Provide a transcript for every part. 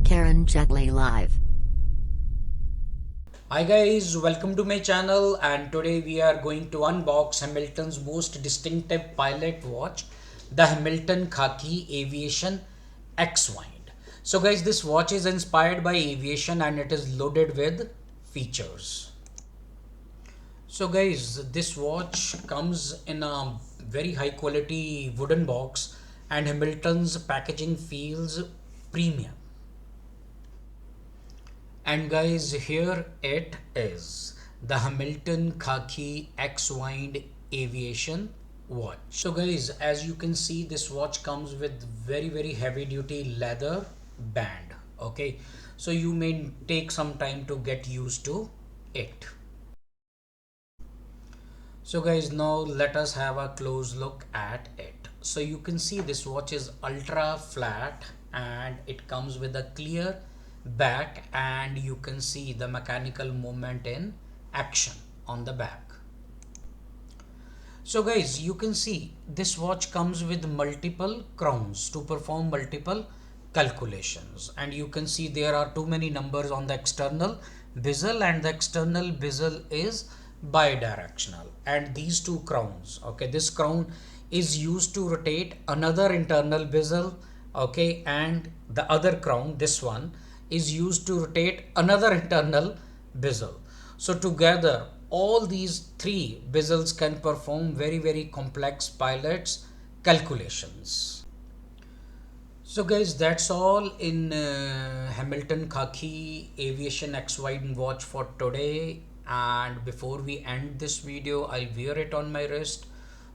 karanjetlillive. Hi guys, welcome to my channel, and today we are going to unbox Hamilton's most distinctive pilot watch, the Hamilton Khaki Aviation X-Wind. So guys, this watch is inspired by aviation and it is loaded with features. So guys, this watch comes in a very high quality wooden box and Hamilton's packaging feels premium. And guys, here it is, the Hamilton Khaki X-Wind Aviation watch. So guys, as you can see, this watch comes with very heavy duty leather band. Okay, so you may take some time to get used to it. So guys, now let us have a close look at it. So you can see this watch is ultra flat and it comes with a clear back, and you can see the mechanical movement in action on the back. So guys, you can see this watch comes with multiple crowns to perform multiple calculations, and you can see there are too many numbers on the external bezel, and the external bezel is bidirectional. And these two crowns, okay, this crown is used to rotate another internal bezel, okay, and the other crown, this one, is used to rotate another internal bezel. So together all these three bezels can perform very complex pilots calculations. So guys, that's all in Hamilton Khaki Aviation X-Wind watch for today. And before we end this video, I'll wear it on my wrist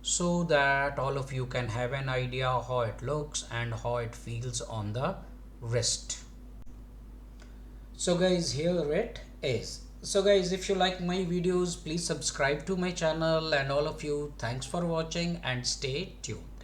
so that all of you can have an idea how it looks and how it feels on the wrist. So guys, here it is. So guys, if you like my videos, please subscribe to my channel, and all of you, thanks for watching and stay tuned.